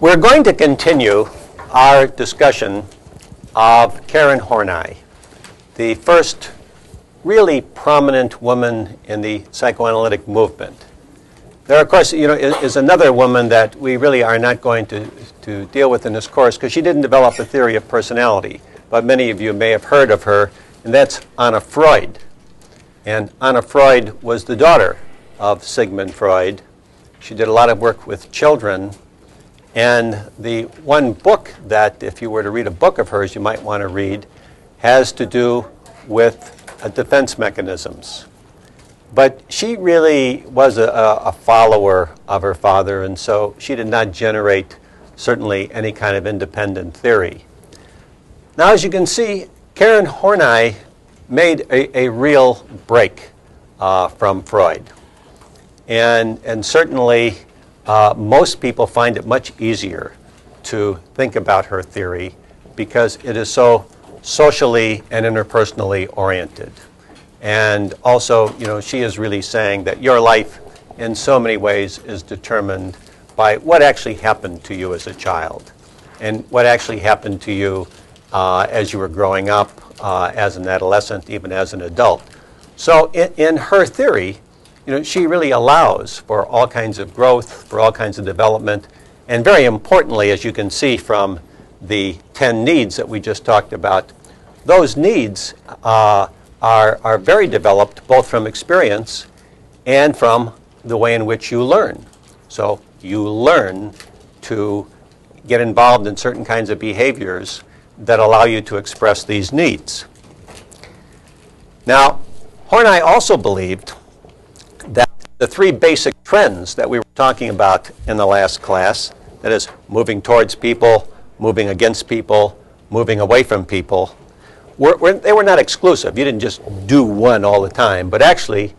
We're going to continue our discussion of Karen Horney, the first really prominent woman in the psychoanalytic movement. There, of course, is another woman that we really are not going to deal with in this course because she didn't develop a theory of personality, but many of you may have heard of her, and that's Anna Freud. And Anna Freud was the daughter of Sigmund Freud. She did a lot of work with children. And the one book that, if you were to read a book of hers, you might want to read, has to do with defense mechanisms. But she really was a follower of her father, and so she did not generate, certainly, any kind of independent theory. Now, as you can see, Karen Horney made a real break from Freud. And certainly, most people find it much easier to think about her theory because it is so socially and interpersonally oriented. And also, she is really saying that your life in so many ways is determined by what actually happened to you as a child and what actually happened to you as you were growing up, as an adolescent, even as an adult. So in her theory, she really allows for all kinds of growth, for all kinds of development, and very importantly, as you can see from the 10 needs that we just talked about, those needs are very developed both from experience and from the way in which you learn. So you learn to get involved in certain kinds of behaviors that allow you to express these needs. Now, Horney also believed that the three basic trends that we were talking about in the last class, that is, moving towards people, moving against people, moving away from people, they were not exclusive. You didn't just do one all the time, but actually,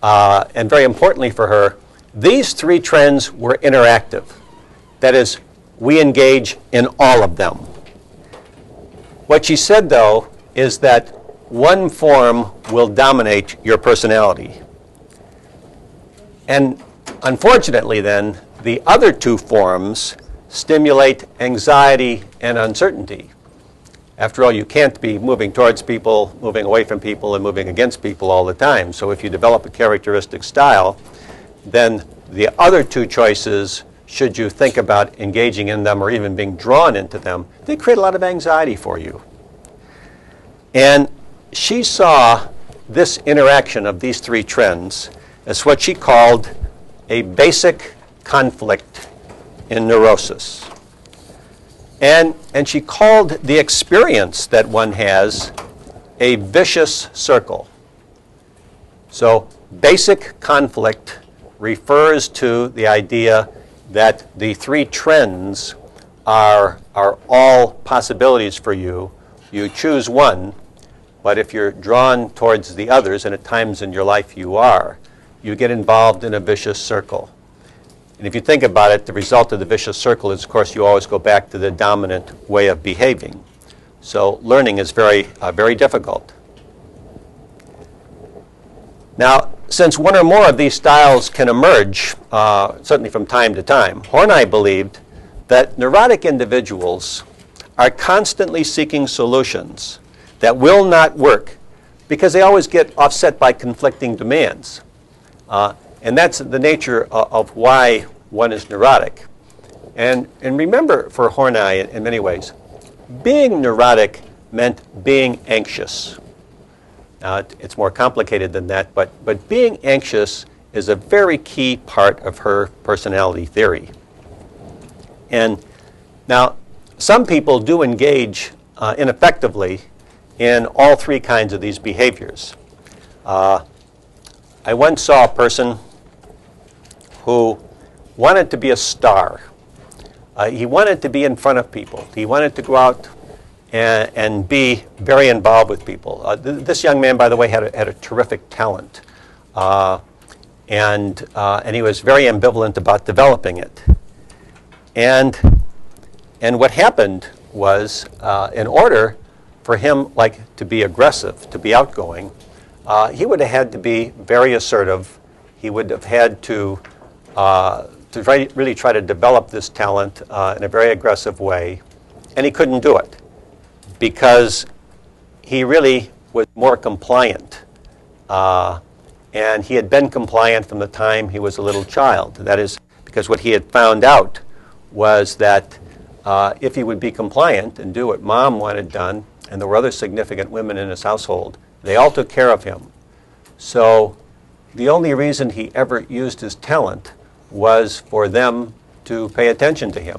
and very importantly for her, these three trends were interactive. That is, we engage in all of them. What she said, though, is that one form will dominate your personality. And unfortunately, then, the other two forms stimulate anxiety and uncertainty. After all, you can't be moving towards people, moving away from people, and moving against people all the time. So if you develop a characteristic style, then the other two choices, should you think about engaging in them or even being drawn into them, they create a lot of anxiety for you. And she saw this interaction of these three trends as what she called a basic conflict in neurosis. And she called the experience that one has a vicious circle. So basic conflict refers to the idea that the three trends are all possibilities for you. You choose one, but if you're drawn towards the others, and at times in your life you are, you get involved in a vicious circle. And if you think about it, the result of the vicious circle is, of course, you always go back to the dominant way of behaving. So learning is very, very difficult. Now, since one or more of these styles can emerge, certainly from time to time, Horney believed that neurotic individuals are constantly seeking solutions that will not work because they always get offset by conflicting demands. And that's the nature of why one is neurotic. And remember, for Horney, in many ways, being neurotic meant being anxious. Now, it's more complicated than that, but being anxious is a very key part of her personality theory. And now, some people do engage ineffectively in all three kinds of these behaviors. I once saw a person who wanted to be a star. He wanted to be in front of people. He wanted to go out and be very involved with people. This young man, by the way, had a terrific talent. And he was very ambivalent about developing it. And what happened was, in order for him to be aggressive, to be outgoing, he would have had to be very assertive. He would have had to to really try to develop this talent in a very aggressive way, and he couldn't do it because he really was more compliant. And he had been compliant from the time he was a little child. That is because what he had found out was that if he would be compliant and do what Mom wanted done, and there were other significant women in his household, they all took care of him. So the only reason he ever used his talent was for them to pay attention to him.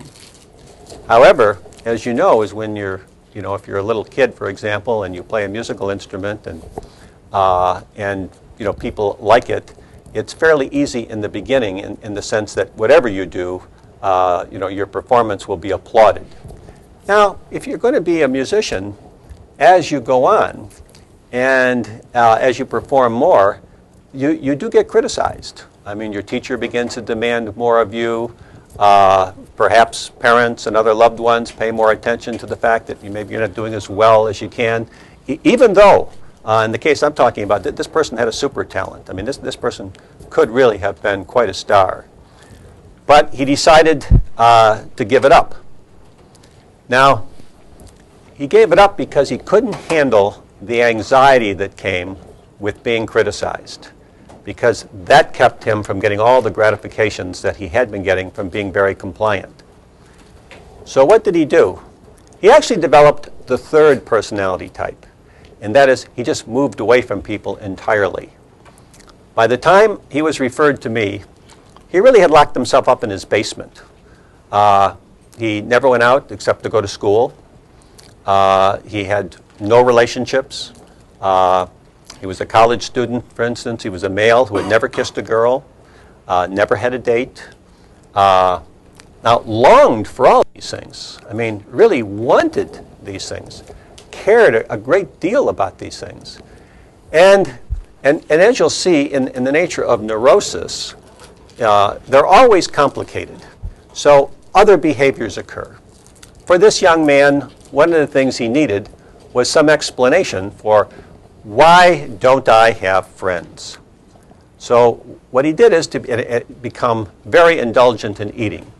However, as you know, is when you're, if you're a little kid, for example, and you play a musical instrument and people like it, it's fairly easy in the beginning in the sense that whatever you do, your performance will be applauded. Now, if you're going to be a musician, as you go on and as you perform more, you do get criticized. I mean, your teacher begins to demand more of you. Perhaps parents and other loved ones pay more attention to the fact that maybe you're not doing as well as you can, even though, in the case I'm talking about, this person had a super talent. I mean, this person could really have been quite a star. But he decided to give it up. Now, he gave it up because he couldn't handle the anxiety that came with being criticized, because that kept him from getting all the gratifications that he had been getting from being very compliant. So what did he do? He actually developed the third personality type, and that is he just moved away from people entirely. By the time he was referred to me, he really had locked himself up in his basement. He never went out except to go to school. He had no relationships. He was a college student, for instance. He was a male who had never kissed a girl, never had a date, now longed for all these things. I mean, really wanted these things, cared a great deal about these things. And as you'll see in the nature of neurosis, they're always complicated. So other behaviors occur. For this young man, one of the things he needed was some explanation for why don't I have friends? So what he did is to become very indulgent in eating.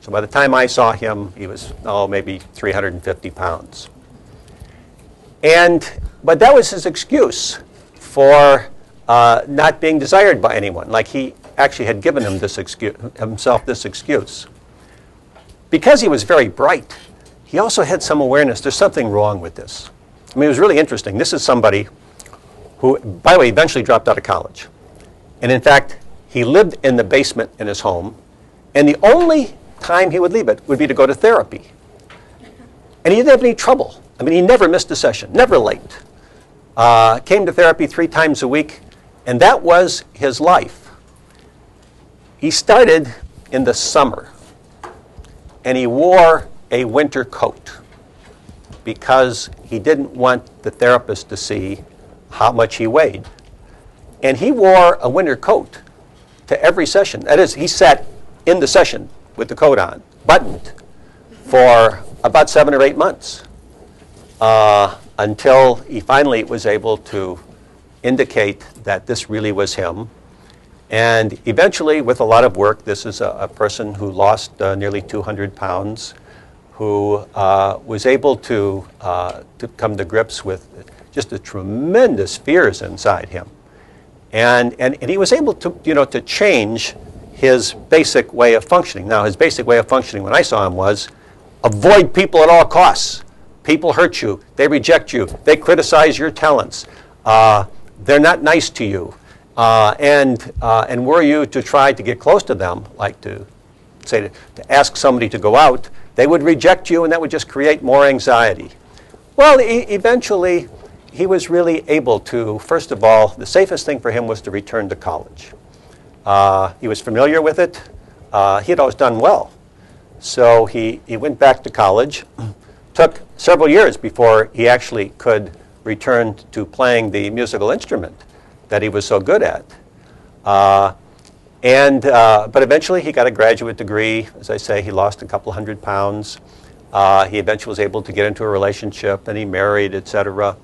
So by the time I saw him, he was, maybe 350 pounds. But that was his excuse for not being desired by anyone. Like he actually had given him himself this excuse. Because he was very bright, he also had some awareness there's something wrong with this. I mean, it was really interesting. This is somebody who, by the way, eventually dropped out of college. And in fact, he lived in the basement in his home, and the only time he would leave it would be to go to therapy. And he didn't have any trouble. I mean, he never missed a session, never late. Came to therapy 3 times a week, and that was his life. He started in the summer, and he wore a winter coat because he didn't want the therapist to see how much he weighed. And he wore a winter coat to every session. That is, he sat in the session with the coat on, buttoned, for about 7 or 8 months until he finally was able to indicate that this really was him. And eventually, with a lot of work, this is a person who lost nearly 200 pounds, who was able to come to grips with just the tremendous fears inside him. And he was able to, to change his basic way of functioning. Now, his basic way of functioning when I saw him was avoid people at all costs. People hurt you. They reject you. They criticize your talents. They're not nice to you. And were you to try to get close to them, like to ask somebody to go out, they would reject you, and that would just create more anxiety. Well, eventually, he was really able to, first of all, the safest thing for him was to return to college. He was familiar with it. He had always done well. So he went back to college. Took several years before he actually could return to playing the musical instrument that he was so good at. But eventually he got a graduate degree. As I say, he lost a couple hundred pounds. He eventually was able to get into a relationship, and he married, etc.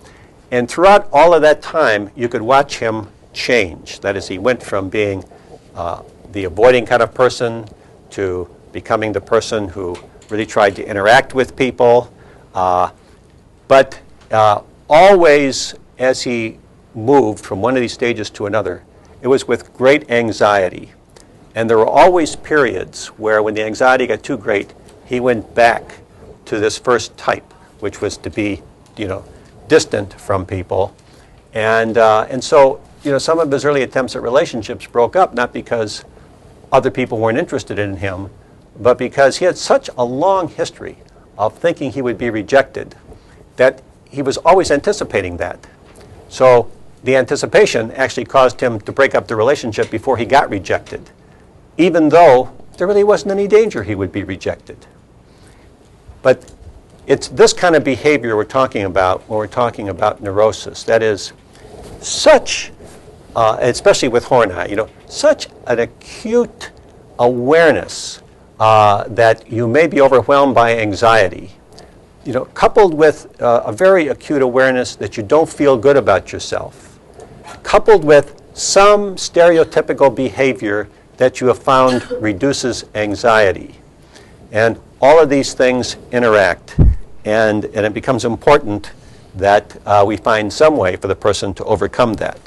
And throughout all of that time, you could watch him change. That is, he went from being the avoiding kind of person to becoming the person who really tried to interact with people. But always, as he moved from one of these stages to another, it was with great anxiety. And there were always periods where when the anxiety got too great, he went back to this first type, which was to be, distant from people. And so, some of his early attempts at relationships broke up, not because other people weren't interested in him, but because he had such a long history of thinking he would be rejected that he was always anticipating that. So the anticipation actually caused him to break up the relationship before he got rejected, even though there really wasn't any danger he would be rejected. But it's this kind of behavior we're talking about when we're talking about neurosis. That is such, especially with Horney, such an acute awareness that you may be overwhelmed by anxiety, coupled with a very acute awareness that you don't feel good about yourself, coupled with some stereotypical behavior that you have found reduces anxiety. And all of these things interact, and it becomes important that we find some way for the person to overcome that.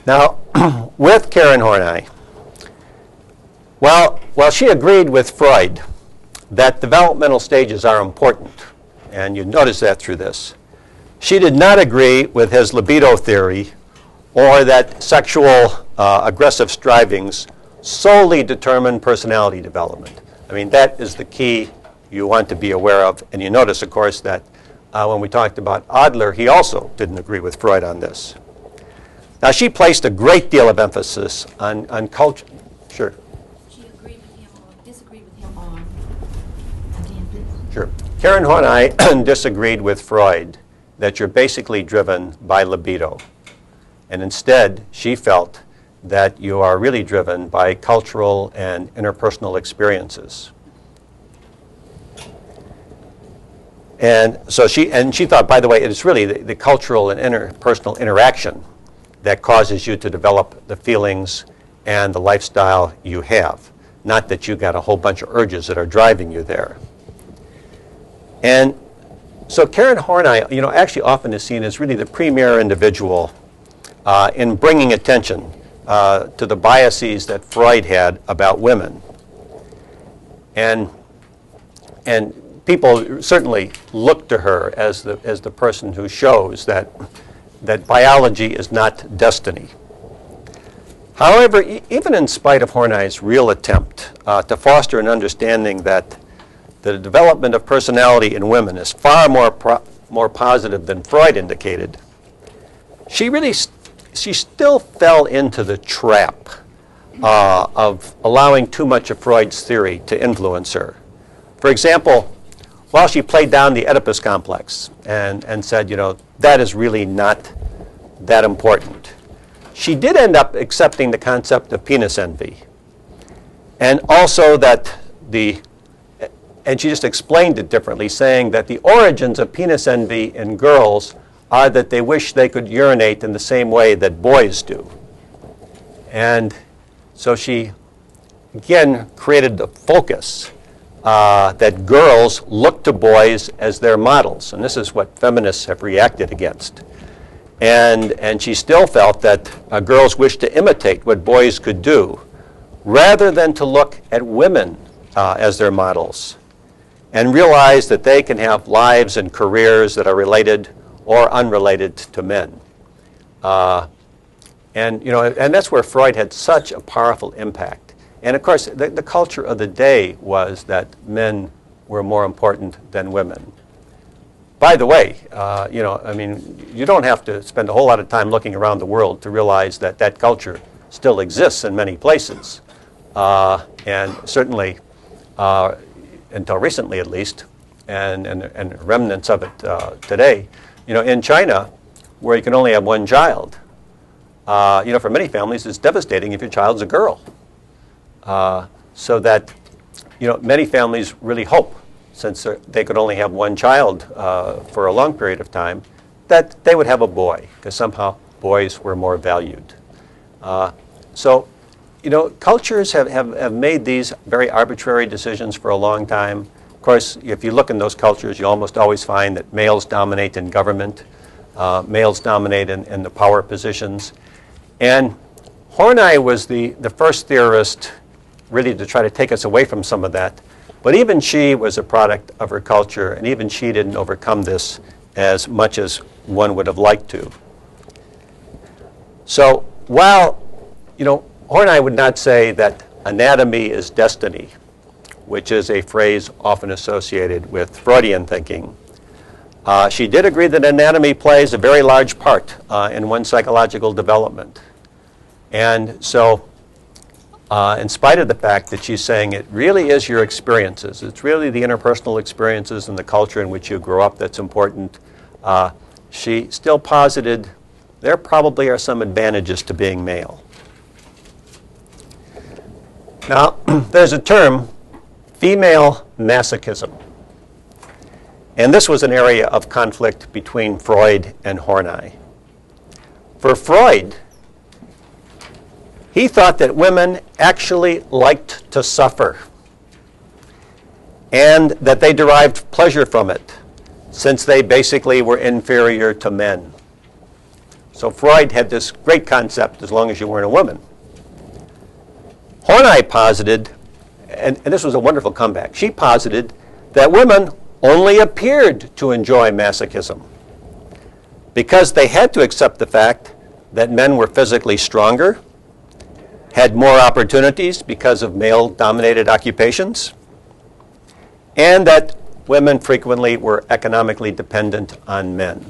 Now, with Karen Horney, while she agreed with Freud that developmental stages are important, and you notice that through this, she did not agree with his libido theory or that sexual aggressive strivings solely determine personality development. I mean, that is the key you want to be aware of. And you notice, of course, that when we talked about Adler, he also didn't agree with Freud on this. Now, she placed a great deal of emphasis on culture. Sure. She agreed with him or disagreed with him on, again, please. Sure. Karen Horney disagreed with Freud that you're basically driven by libido. And instead, she felt that you are really driven by cultural and interpersonal experiences. And so she thought, by the way, it is really the cultural and interpersonal interaction that causes you to develop the feelings and the lifestyle you have, not that you got a whole bunch of urges that are driving you there. And so Karen Horney, actually often is seen as really the premier individual in bringing attention to the biases that Freud had about women. And people certainly look to her as the person who shows that biology is not destiny. However, even in spite of Horney's real attempt to foster an understanding that the development of personality in women is far more positive than Freud indicated, she still fell into the trap of allowing too much of Freud's theory to influence her. For example, while she played down the Oedipus complex and said, that is really not that important, she did end up accepting the concept of penis envy. And also and she just explained it differently, saying that the origins of penis envy in girls are that they wish they could urinate in the same way that boys do. And so she, again, created the focus that girls look to boys as their models. And this is what feminists have reacted against. And she still felt that girls wish to imitate what boys could do, rather than to look at women as their models and realize that they can have lives and careers that are related or unrelated to men. And that's where Freud had such a powerful impact. And of course, the culture of the day was that men were more important than women. By the way, you don't have to spend a whole lot of time looking around the world to realize that that culture still exists in many places. And certainly, until recently at least, and remnants of it today, in China, where you can only have one child, for many families, it's devastating if your child's a girl. So that, many families really hope, since they could only have one child for a long period of time, that they would have a boy, because somehow boys were more valued. So cultures have made these very arbitrary decisions for a long time. Of course, if you look in those cultures, you almost always find that males dominate in government, males dominate in the power positions. And Horney was the first theorist really to try to take us away from some of that. But even she was a product of her culture, and even she didn't overcome this as much as one would have liked to. So while, Horney would not say that anatomy is destiny, which is a phrase often associated with Freudian thinking, she did agree that anatomy plays a very large part in one's psychological development. And so, in spite of the fact that she's saying it really is your experiences, it's really the interpersonal experiences and the culture in which you grow up that's important, she still posited there probably are some advantages to being male. Now, there's a term, female masochism. And this was an area of conflict between Freud and Horney. For Freud, he thought that women actually liked to suffer and that they derived pleasure from it, since they basically were inferior to men. So Freud had this great concept, as long as you weren't a woman. Horney posited, and this was a wonderful comeback, she posited that women only appeared to enjoy masochism because they had to accept the fact that men were physically stronger, had more opportunities because of male-dominated occupations, and that women frequently were economically dependent on men.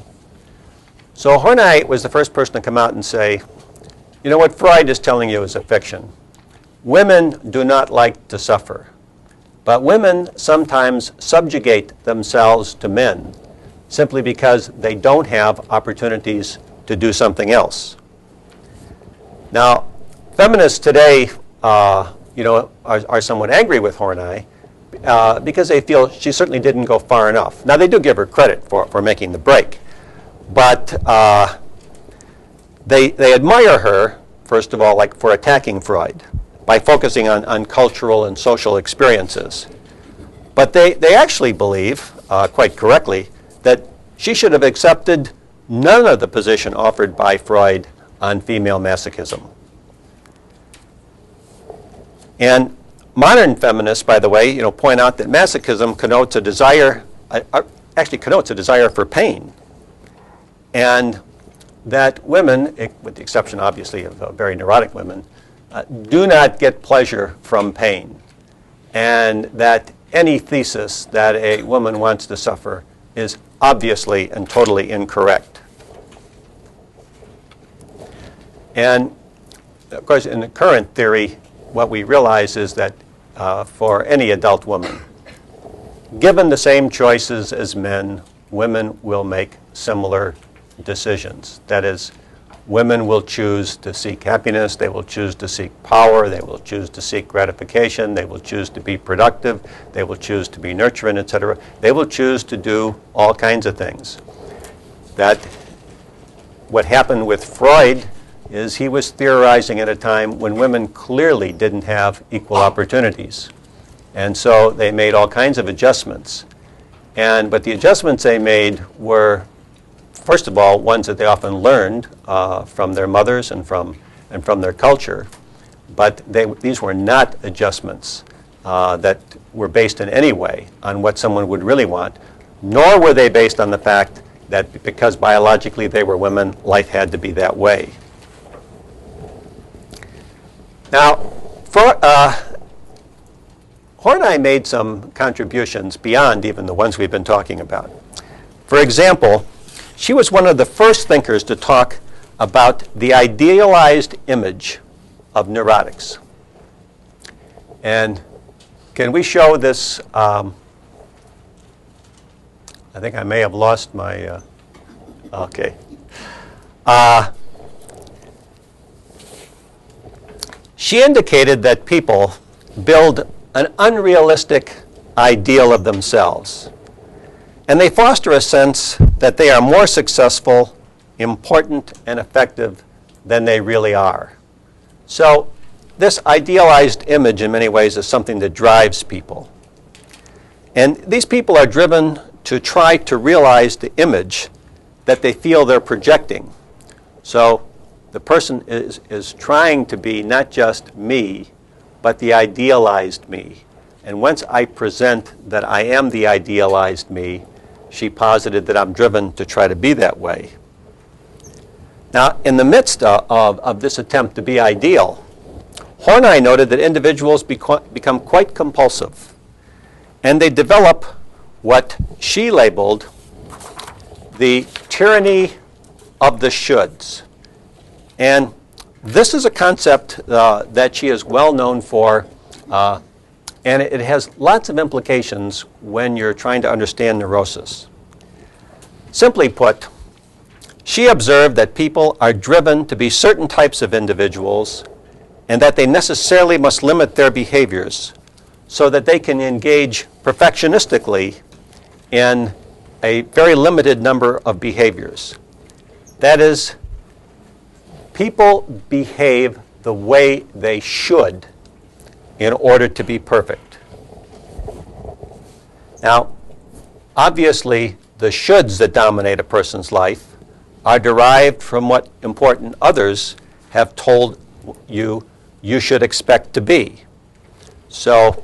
So Horney was the first person to come out and say, what Freud is telling you is a fiction. Women do not like to suffer, but women sometimes subjugate themselves to men simply because they don't have opportunities to do something else. Now, feminists today, are somewhat angry with Horney because they feel she certainly didn't go far enough. Now, they do give her credit for making the break, but they admire her, first of all, like for attacking Freud by focusing on cultural and social experiences. But they actually believe, quite correctly, that she should have accepted none of the position offered by Freud on female masochism. And modern feminists, by the way, point out that masochism connotes a desire, connotes a desire for pain, and that women, with the exception obviously of very neurotic women, do not get pleasure from pain, and that any thesis that a woman wants to suffer is obviously and totally incorrect. And of course, in the current theory, what we realize is that for any adult woman, given the same choices as men, women will make similar decisions. That is, women will choose to seek happiness, they will choose to seek power, they will choose to seek gratification, they will choose to be productive, they will choose to be nurturing, etc. They will choose to do all kinds of things. That what happened with Freud is he was theorizing at a time when women clearly didn't have equal opportunities. And so they made all kinds of adjustments. But the adjustments they made were, first of all, ones that they often learned from their mothers and from their culture. But these were not adjustments that were based in any way on what someone would really want, nor were they based on the fact that because biologically they were women, life had to be that way. Now, Horney made some contributions beyond even the ones we've been talking about. For example, she was one of the first thinkers to talk about the idealized image of neurotics. And can we show this? I think I may have lost my, okay. She indicated that people build an unrealistic ideal of themselves, and they foster a sense that they are more successful, important, and effective than they really are. So this idealized image in many ways is something that drives people. And these people are driven to try to realize the image that they feel they're projecting. So the person is trying to be not just me, but the idealized me. And once I present that I am the idealized me, she posited that I'm driven to try to be that way. Now, in the midst of this attempt to be ideal, Horney noted that individuals become quite compulsive, and they develop what she labeled the tyranny of the shoulds. And this is a concept that she is well known for, and it has lots of implications when you're trying to understand neurosis. Simply put, she observed that people are driven to be certain types of individuals and that they necessarily must limit their behaviors so that they can engage perfectionistically in a very limited number of behaviors. That is, people behave the way they should in order to be perfect. Now, obviously, the shoulds that dominate a person's life are derived from what important others have told you you should expect to be. So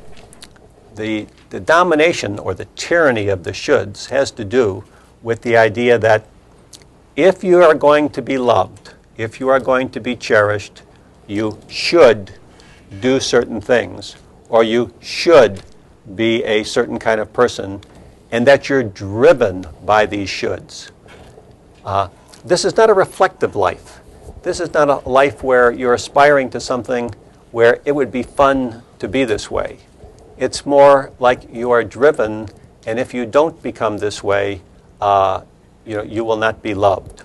the domination or the tyranny of the shoulds has to do with the idea that if you are going to be loved, if you are going to be cherished, you should do certain things, or you should be a certain kind of person, and that you're driven by these shoulds. This is not a reflective life. This is not a life where you're aspiring to something where it would be fun to be this way. It's more like you are driven, and if you don't become this way, you will not be loved.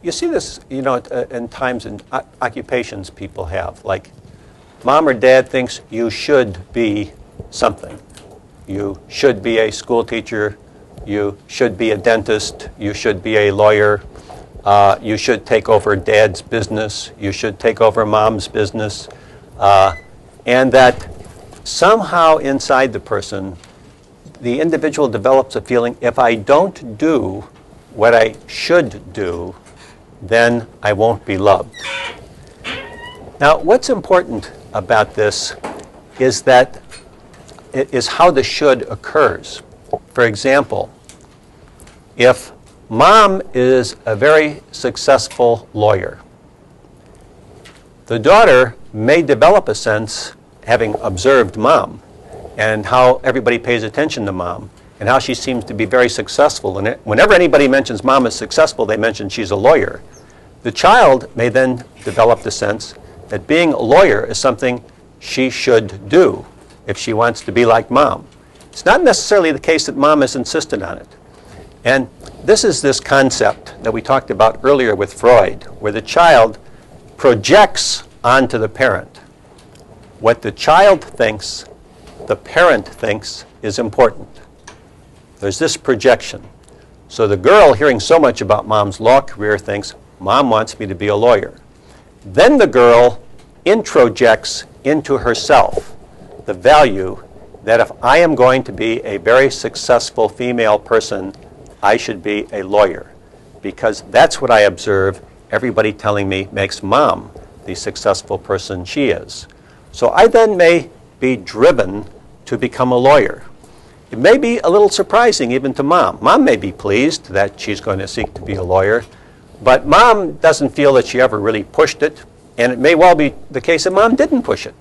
You see this, in times and occupations people have, like mom or dad thinks you should be something. You should be a school teacher. You should be a dentist. You should be a lawyer. You should take over dad's business. You should take over mom's business. And that somehow inside the person, the individual develops a feeling, if I don't do what I should do, then I won't be loved. Now, what's important about this is that it is how the should occurs. For example, if mom is a very successful lawyer, the daughter may develop a sense, having observed mom, and how everybody pays attention to mom, and how she seems to be very successful. And whenever anybody mentions mom is successful, they mention she's a lawyer. The child may then develop the sense that being a lawyer is something she should do if she wants to be like mom. It's not necessarily the case that mom has insisted on it. And this is this concept that we talked about earlier with Freud, where the child projects onto the parent. What the child thinks, the parent thinks is important. There's this projection. So the girl, hearing so much about mom's law career, thinks, mom wants me to be a lawyer. Then the girl introjects into herself the value that if I am going to be a very successful female person, I should be a lawyer, because that's what I observe everybody telling me makes mom the successful person she is. So I then may be driven to become a lawyer. It may be a little surprising even to mom. Mom may be pleased that she's going to seek to be a lawyer, but mom doesn't feel that she ever really pushed it, and it may well be the case that mom didn't push it.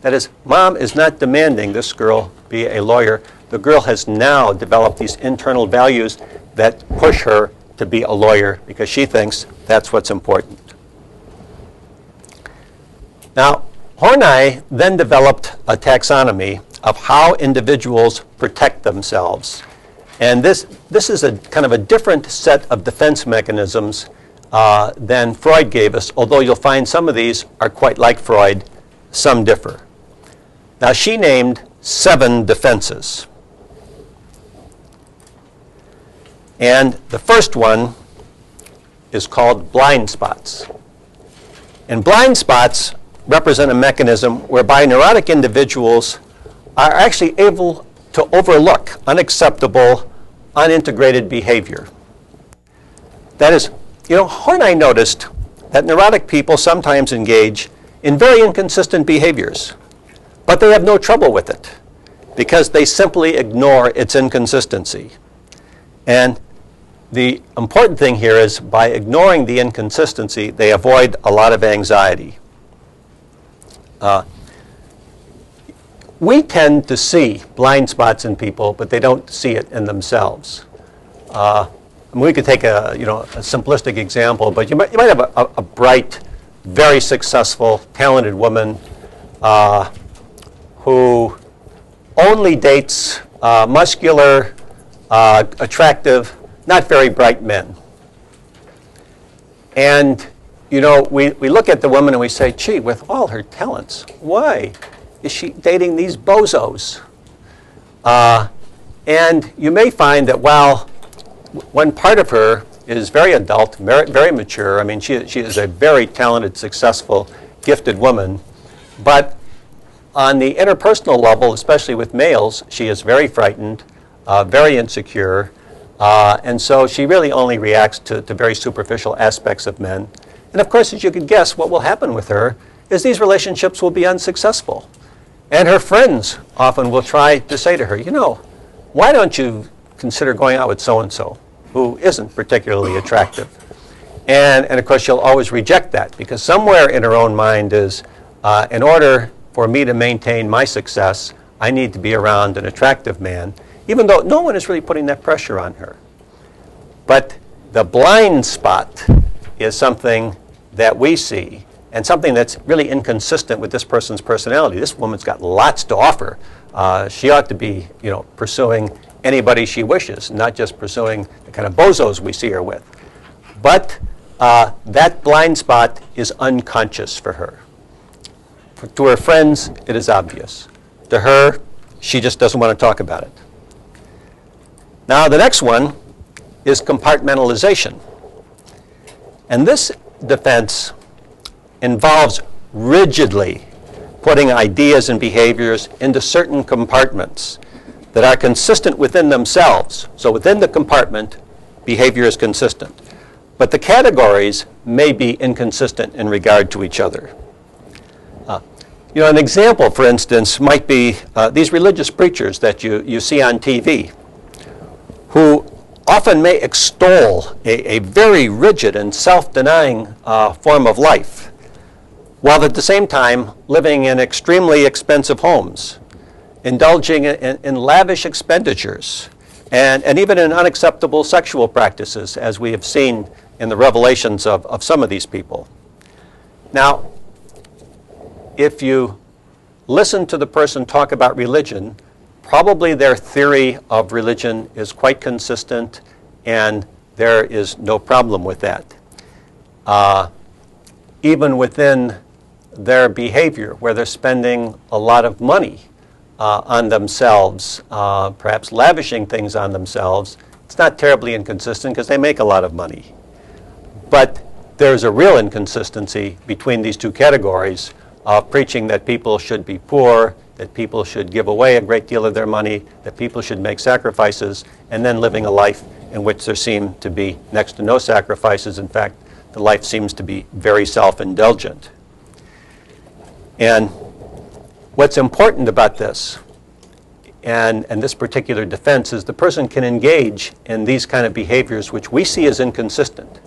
That is, mom is not demanding this girl be a lawyer. The girl has now developed these internal values that push her to be a lawyer because she thinks that's what's important. Now, Horney then developed a taxonomy of how individuals protect themselves. And this is a kind of a different set of defense mechanisms than Freud gave us, although you'll find some of these are quite like Freud, some differ. Now, she named 7 defenses. And the first one is called blind spots. And blind spots represent a mechanism whereby neurotic individuals are actually able to overlook unacceptable, unintegrated behavior. That is, Horney noticed that neurotic people sometimes engage in very inconsistent behaviors, but they have no trouble with it because they simply ignore its inconsistency. And the important thing here is by ignoring the inconsistency, they avoid a lot of anxiety. We tend to see blind spots in people, but they don't see it in themselves. We could take a simplistic example, but you might have a bright, very successful, talented woman who only dates muscular, attractive, not very bright men. And we look at the woman and we say, gee, with all her talents, why is she dating these bozos? And you may find that while one part of her is very adult, very mature, I mean, she is a very talented, successful, gifted woman, but on the interpersonal level, especially with males, she is very frightened, very insecure, and so she really only reacts to very superficial aspects of men. And of course, as you can guess, what will happen with her is these relationships will be unsuccessful. And her friends often will try to say to her, why don't you consider going out with so-and-so, who isn't particularly attractive? And of course, she'll always reject that, because somewhere in her own mind is, in order for me to maintain my success, I need to be around an attractive man, even though no one is really putting that pressure on her. But the blind spot is something that we see, and something that's really inconsistent with this person's personality. This woman's got lots to offer. She ought to be, pursuing anybody she wishes, not just pursuing the kind of bozos we see her with. But that blind spot is unconscious for her. To her friends, it is obvious. To her, she just doesn't want to talk about it. Now, the next one is compartmentalization. And this defense involves rigidly putting ideas and behaviors into certain compartments that are consistent within themselves. So within the compartment, behavior is consistent. But the categories may be inconsistent in regard to each other. An example, for instance, might be these religious preachers that you see on TV, who often may extol a very rigid and self-denying form of life, while at the same time living in extremely expensive homes, indulging in lavish expenditures, and even in unacceptable sexual practices, as we have seen in the revelations of some of these people. Now, if you listen to the person talk about religion, probably their theory of religion is quite consistent, and there is no problem with that. Even within their behavior, where they're spending a lot of money on themselves, perhaps lavishing things on themselves, it's not terribly inconsistent because they make a lot of money. But there's a real inconsistency between these two categories of preaching that people should be poor, that people should give away a great deal of their money, that people should make sacrifices, and then living a life in which there seem to be next to no sacrifices. In fact, the life seems to be very self-indulgent. And what's important about this, and this particular defense, is the person can engage in these kind of behaviors which we see as inconsistent.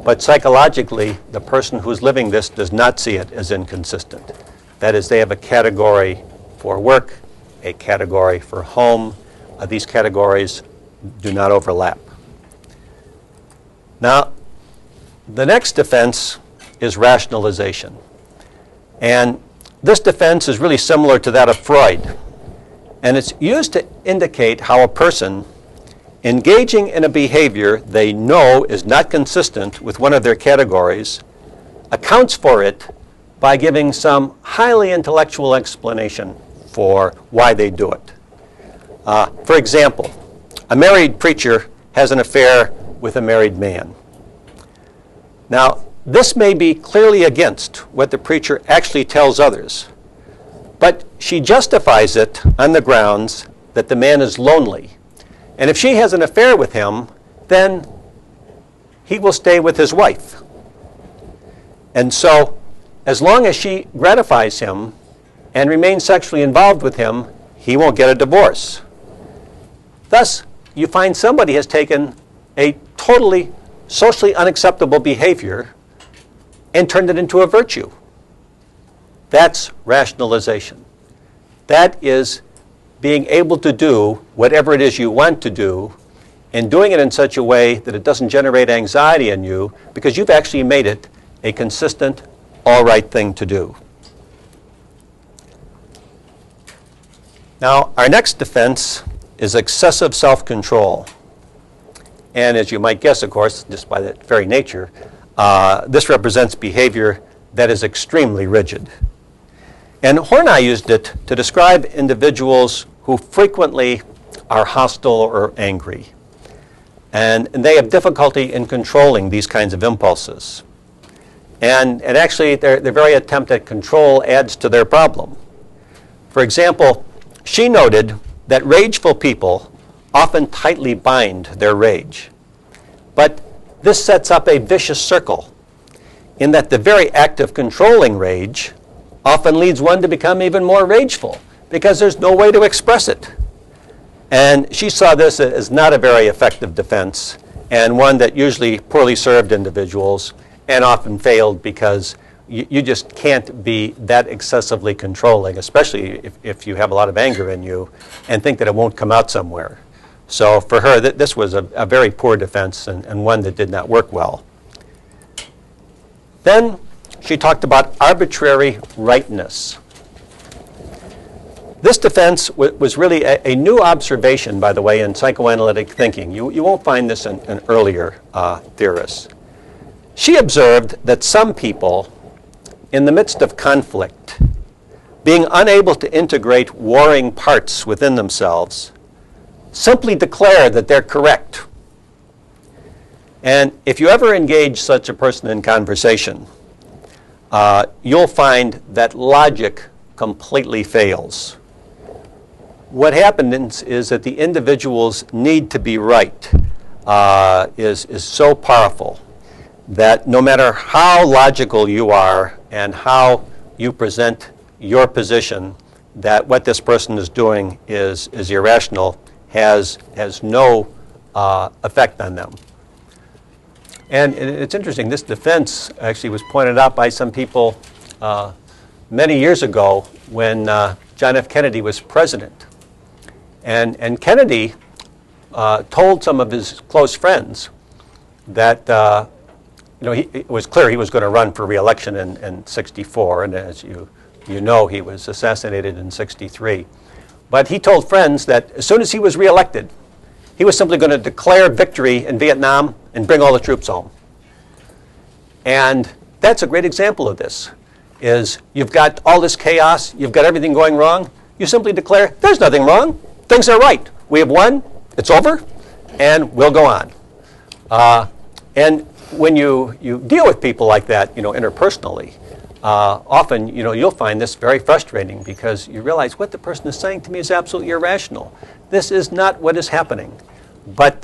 But psychologically, the person who's living this does not see it as inconsistent. That is, they have a category for work, a category for home. These categories do not overlap. Now, the next defense is rationalization. And this defense is really similar to that of Freud. And it's used to indicate how a person engaging in a behavior they know is not consistent with one of their categories accounts for it by giving some highly intellectual explanation for why they do it. For example, a married preacher has an affair with a married man. Now, this may be clearly against what the preacher actually tells others, but she justifies it on the grounds that the man is lonely. And if she has an affair with him, then he will stay with his wife. And so, as long as she gratifies him and remains sexually involved with him, he won't get a divorce. Thus, you find somebody has taken a totally socially unacceptable behavior and turned it into a virtue. That's rationalization. That is being able to do whatever it is you want to do and doing it in such a way that it doesn't generate anxiety in you because you've actually made it a consistent, all right thing to do. Now, our next defense is excessive self-control. And as you might guess, of course, just by that very nature, this represents behavior that is extremely rigid. And Horney used it to describe individuals who frequently are hostile or angry. And they have difficulty in controlling these kinds of impulses. And actually, their very attempt at control adds to their problem. For example, she noted that rageful people often tightly bind their rage. But this sets up a vicious circle in that the very act of controlling rage often leads one to become even more rageful because there's no way to express it. And she saw this as not a very effective defense and one that usually poorly served individuals and often failed because you just can't be that excessively controlling, especially if you have a lot of anger in you and think that it won't come out somewhere. So for her, this was a very poor defense and one that did not work well. Then she talked about arbitrary rightness. This defense was really a new observation, by the way, in psychoanalytic thinking. You won't find this in earlier theorists. She observed that some people, in the midst of conflict, being unable to integrate warring parts within themselves, simply declare that they're correct. And if you ever engage such a person in conversation, you'll find that logic completely fails. What happens is that the individual's need to be right is so powerful that no matter how logical you are and how you present your position, that what this person is doing is irrational, has no effect on them. And it's interesting, this defense actually was pointed out by some people many years ago when John F. Kennedy was president. And Kennedy told some of his close friends that it was clear he was going to run for re-election in 64, and as you know, he was assassinated in 63. But he told friends that as soon as he was re-elected, he was simply going to declare victory in Vietnam and bring all the troops home. And that's a great example of this, is you've got all this chaos, you've got everything going wrong, you simply declare, there's nothing wrong, things are right, we have won, it's over, and we'll go on. And when you deal with people like that, interpersonally, often, you'll find this very frustrating because you realize what the person is saying to me is absolutely irrational. This is not what is happening. But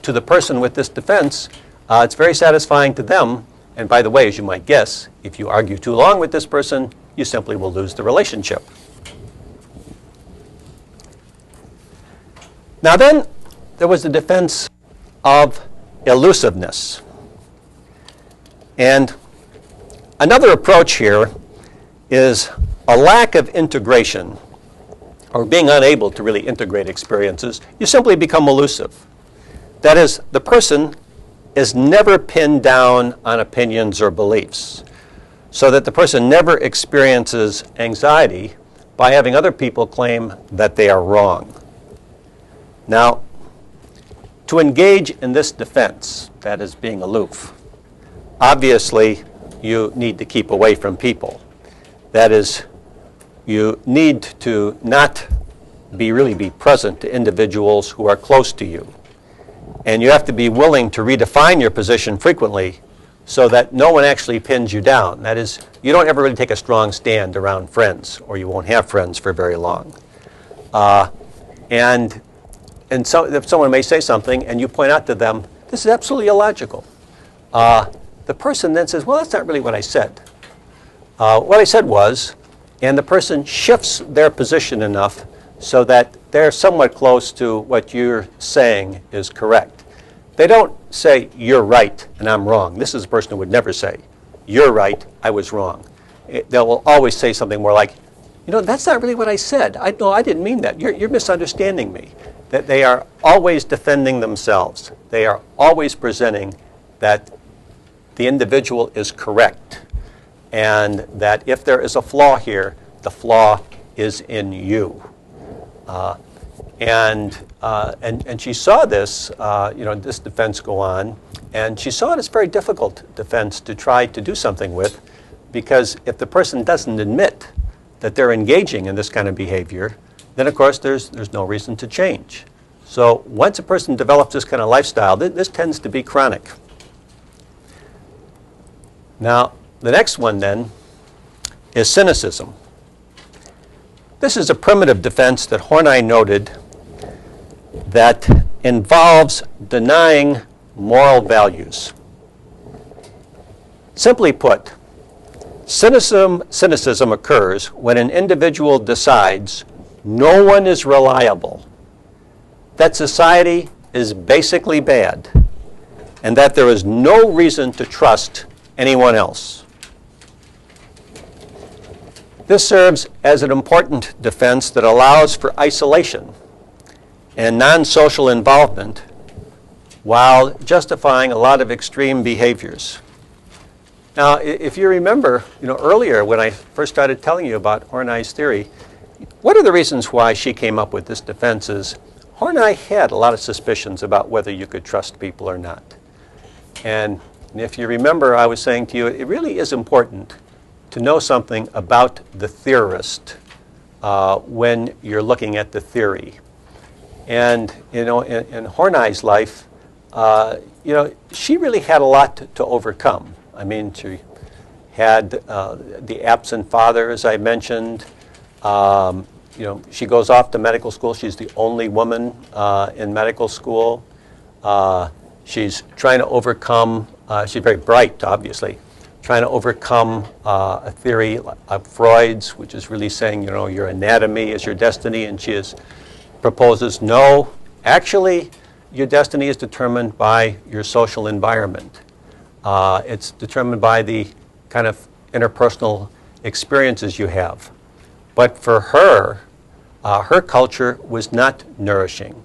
to the person with this defense, it's very satisfying to them. And by the way, as you might guess, if you argue too long with this person, you simply will lose the relationship. Now then, there was the defense of elusiveness. And another approach here is a lack of integration, or being unable to really integrate experiences. You simply become elusive. That is, the person is never pinned down on opinions or beliefs, so that the person never experiences anxiety by having other people claim that they are wrong. Now, to engage in this defense, that is being aloof, obviously you need to keep away from people. That is, you need to not really be present to individuals who are close to you. And you have to be willing to redefine your position frequently so that no one actually pins you down. That is, you don't ever really take a strong stand around friends, or you won't have friends for very long. And so if someone may say something and you point out to them, this is absolutely illogical. The person then says, well, that's not really what I said. What I said was, and the person shifts their position enough so that they're somewhat close to what you're saying is correct. They don't say, you're right and I'm wrong. This is a person who would never say, you're right, I was wrong. They will always say something more like, you know, that's not really what I said. No, I didn't mean that. You're misunderstanding me. That they are always defending themselves. They are always presenting that the individual is correct, and that if there is a flaw here, the flaw is in you. And she saw this, this defense go on, and she saw it as a very difficult defense to try to do something with, because if the person doesn't admit that they're engaging in this kind of behavior, then of course there's no reason to change. So once a person develops this kind of lifestyle, this tends to be chronic. Now, the next one then is cynicism. This is a primitive defense that Horney noted that involves denying moral values. Simply put, cynicism occurs when an individual decides no one is reliable, that society is basically bad, and that there is no reason to trust anyone else. This serves as an important defense that allows for isolation and non-social involvement while justifying a lot of extreme behaviors. Now, if you remember, earlier when I first started telling you about Horney's theory, one of the reasons why she came up with this defense is Horney had a lot of suspicions about whether you could trust people or not. And if you remember, I was saying to you, it really is important to know something about the theorist when you're looking at the theory. And in Horney's life, she really had a lot to overcome. I mean, she had the absent father, as I mentioned. She goes off to medical school. She's the only woman in medical school. She's trying to overcome, she's very bright, obviously, trying to overcome a theory of Freud's, which is really saying, your anatomy is your destiny, and she proposes, no, actually, your destiny is determined by your social environment. It's determined by the kind of interpersonal experiences you have. But for her, her culture was not nourishing.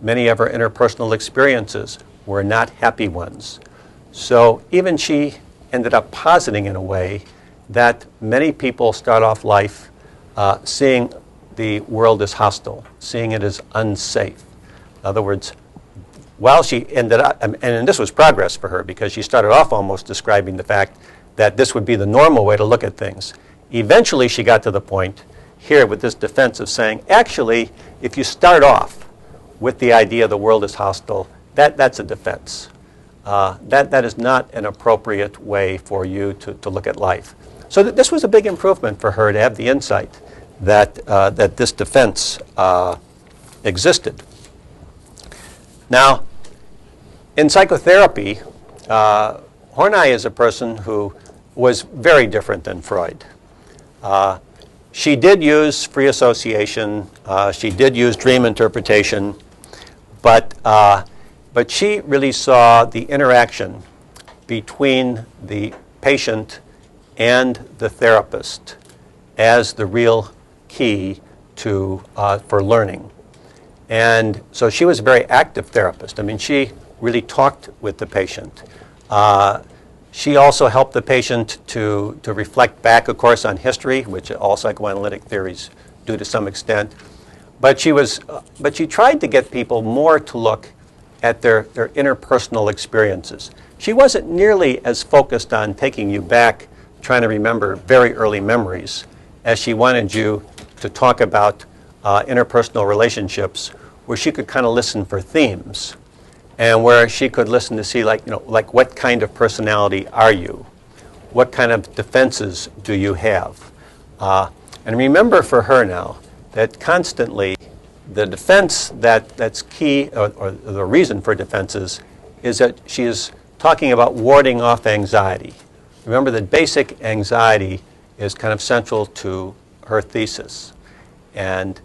Many of her interpersonal experiences were not happy ones. So even she ended up positing in a way that many people start off life seeing the world as hostile, seeing it as unsafe. In other words, while she ended up, and this was progress for her because she started off almost describing the fact that this would be the normal way to look at things. Eventually she got to the point here with this defense of saying, actually, if you start off with the idea the world is hostile, that's a defense. That is not an appropriate way for you to look at life. So this was a big improvement for her to have the insight that this defense existed. Now, in psychotherapy, Horney is a person who was very different than Freud. She did use free association. She did use dream interpretation, but she really saw the interaction between the patient and the therapist as the real key for learning. And so she was a very active therapist. I mean, she really talked with the patient. She also helped the patient to reflect back, of course, on history, which all psychoanalytic theories do to some extent. But she tried to get people more to look at their interpersonal experiences. She wasn't nearly as focused on taking you back, trying to remember very early memories, as she wanted you to talk about interpersonal relationships where she could kind of listen for themes. and where she could listen to see, like, like what kind of personality are you? What kind of defenses do you have? And remember for her now that constantly the defense that's key, or the reason for defenses, is that she is talking about warding off anxiety. Remember that basic anxiety is kind of central to her thesis. And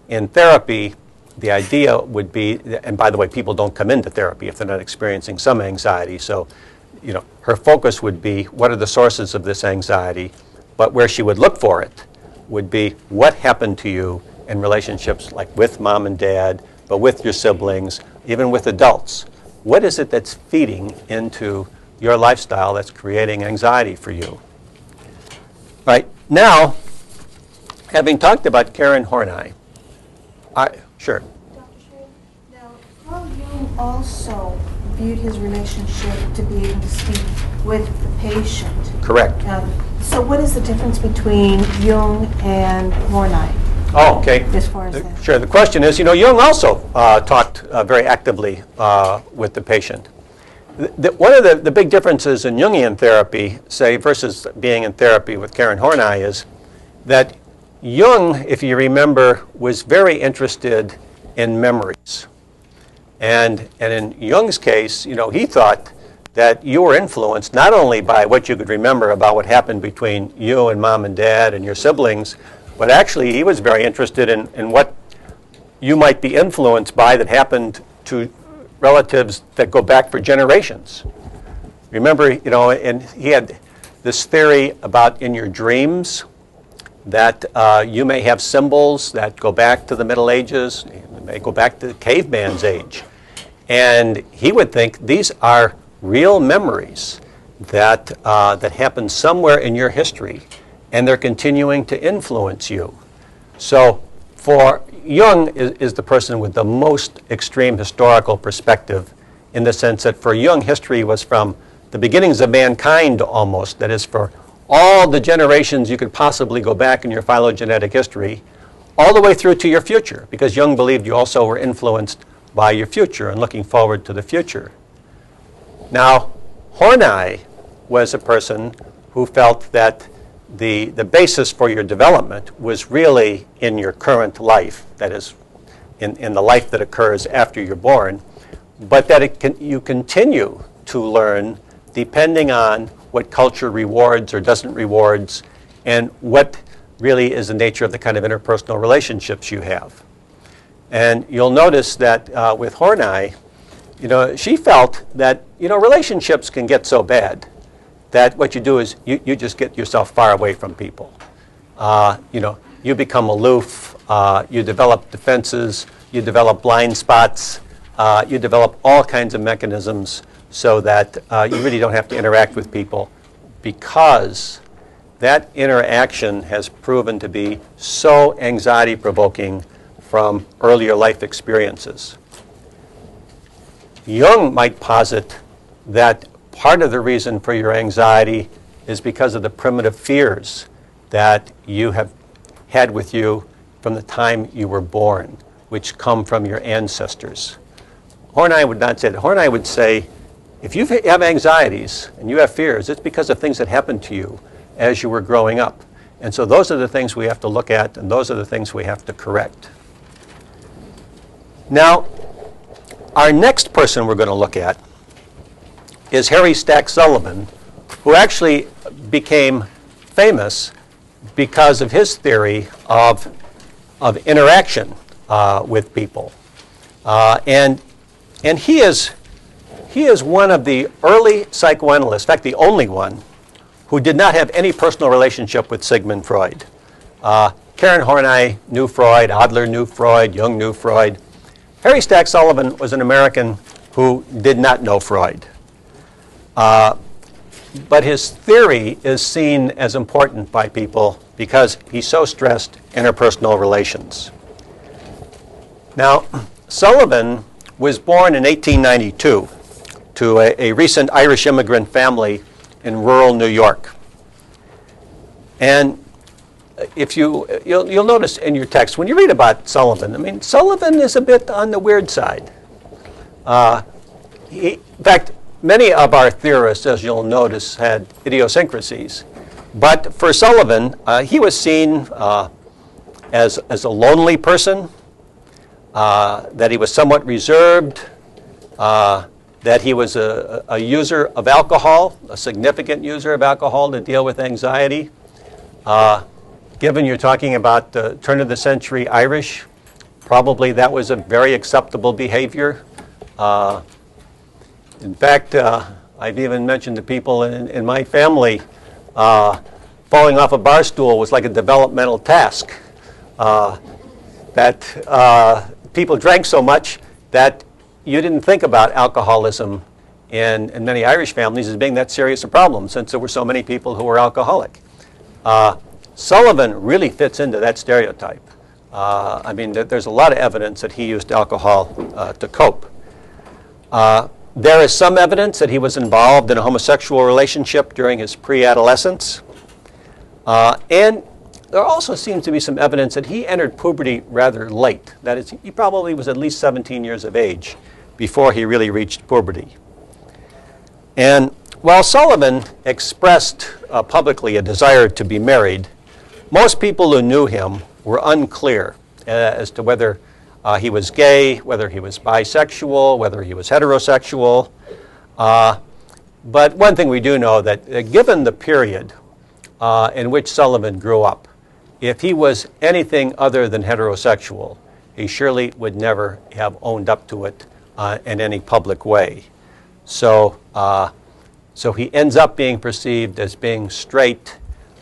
in therapy, the idea would be, and by the way, people don't come into therapy if they're not experiencing some anxiety. So, her focus would be what are the sources of this anxiety, but where she would look for it would be what happened to you in relationships like with mom and dad, but with your siblings, even with adults. What is it that's feeding into your lifestyle that's creating anxiety for you? Right, now, having talked about Karen Horney, sure. Dr. Shea, now Carl Jung also viewed his relationship to be able to speak with the patient. Correct. So what is the difference between Jung and Horney? Oh, okay. As far as that. Sure. The question is, Jung also talked very actively with the patient. One of the big differences in Jungian therapy, say, versus being in therapy with Karen Horney is that Jung, if you remember, was very interested in memories. And in Jung's case, he thought that you were influenced not only by what you could remember about what happened between you and mom and dad and your siblings, but actually he was very interested in what you might be influenced by that happened to relatives that go back for generations. Remember, and he had this theory about in your dreams that you may have symbols that go back to the Middle Ages, may go back to the caveman's age. And he would think these are real memories that happen somewhere in your history, and they're continuing to influence you. So for Jung is the person with the most extreme historical perspective, in the sense that for Jung, history was from the beginnings of mankind almost, that is, for all the generations you could possibly go back in your phylogenetic history, all the way through to your future, because Jung believed you also were influenced by your future and looking forward to the future. Now, Horney was a person who felt that the basis for your development was really in your current life, that is, in the life that occurs after you're born, but that you continue to learn depending on what culture rewards or doesn't rewards, and what really is the nature of the kind of interpersonal relationships you have. And you'll notice that with Horney, she felt that relationships can get so bad that what you do is you just get yourself far away from people. You become aloof, you develop defenses, you develop blind spots, you develop all kinds of mechanisms so that you really don't have to interact with people, because that interaction has proven to be so anxiety-provoking from earlier life experiences. Jung might posit that part of the reason for your anxiety is because of the primitive fears that you have had with you from the time you were born, which come from your ancestors. Horney would not say that. Horney would say, if you have anxieties and you have fears, it's because of things that happened to you as you were growing up. And so those are the things we have to look at, and those are the things we have to correct. Now, our next person we're going to look at is Harry Stack Sullivan, who actually became famous because of his theory of interaction with people. And he is one of the early psychoanalysts, in fact, the only one, who did not have any personal relationship with Sigmund Freud. Karen Horney knew Freud, Adler knew Freud, Jung knew Freud. Harry Stack Sullivan was an American who did not know Freud. But his theory is seen as important by people because he so stressed interpersonal relations. Now, Sullivan was born in 1892 to a recent Irish immigrant family in rural New York. And if you'll notice in your text, when you read about Sullivan, I mean, Sullivan is a bit on the weird side. in fact, many of our theorists, as you'll notice, had idiosyncrasies. But for Sullivan, he was seen as a lonely person, that he was somewhat reserved, that he was a user of alcohol, a significant user of alcohol to deal with anxiety. Given you're talking about the turn of the century Irish, probably that was a very acceptable behavior. In fact, I've even mentioned to people in my family, falling off a bar stool was like a developmental task. That people drank so much that you didn't think about alcoholism in many Irish families as being that serious a problem, since there were so many people who were alcoholic. Sullivan really fits into that stereotype. I mean, there's a lot of evidence that he used alcohol to cope. There is some evidence that he was involved in a homosexual relationship during his pre-adolescence. And there also seems to be some evidence that he entered puberty rather late. That is, he probably was at least 17 years of age before he really reached puberty. And while Sullivan expressed publicly a desire to be married, most people who knew him were unclear as to whether he was gay, whether he was bisexual, whether he was heterosexual. But one thing we do know that given the period in which Sullivan grew up, if he was anything other than heterosexual, he surely would never have owned up to it in any public way. So he ends up being perceived as being straight,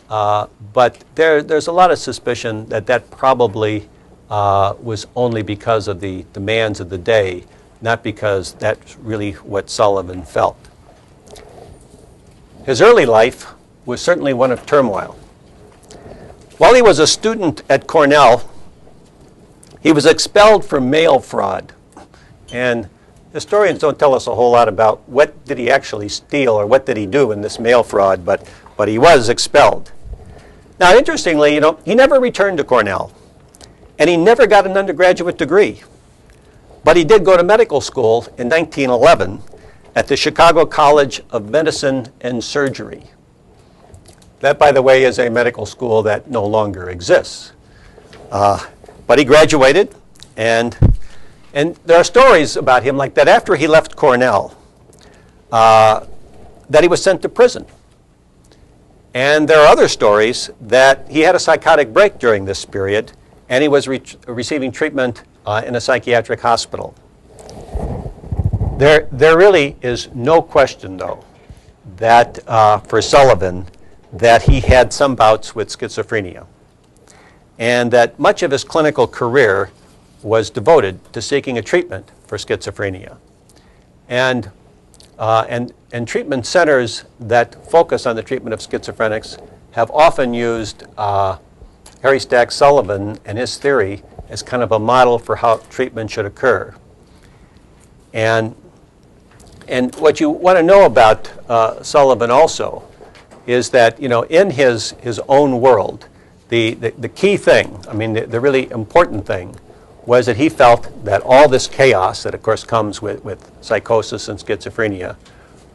but there's a lot of suspicion that probably was only because of the demands of the day, not because that's really what Sullivan felt. His early life was certainly one of turmoil. While he was a student at Cornell, he was expelled for mail fraud. And historians don't tell us a whole lot about what did he actually steal or what did he do in this mail fraud, but he was expelled. Now, interestingly, he never returned to Cornell, and he never got an undergraduate degree. But he did go to medical school in 1911 at the Chicago College of Medicine and Surgery. That, by the way, is a medical school that no longer exists. But he graduated, and there are stories about him like that after he left Cornell, that he was sent to prison. And there are other stories that he had a psychotic break during this period, and he was receiving treatment in a psychiatric hospital. There really is no question, though, that for Sullivan, that he had some bouts with schizophrenia, and that much of his clinical career was devoted to seeking a treatment for schizophrenia. And treatment centers that focus on the treatment of schizophrenics have often used Harry Stack Sullivan and his theory as kind of a model for how treatment should occur. And what you want to know about Sullivan also is that, in his own world, the key thing, I mean, the really important thing, was that he felt that all this chaos that, of course, comes with psychosis and schizophrenia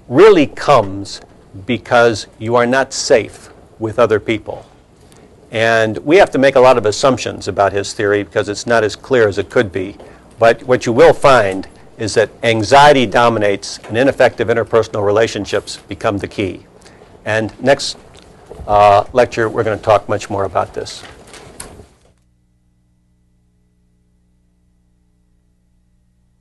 really comes because you are not safe with other people. And we have to make a lot of assumptions about his theory because it's not as clear as it could be. But what you will find is that anxiety dominates and ineffective interpersonal relationships become the key. And next lecture, we're going to talk much more about this.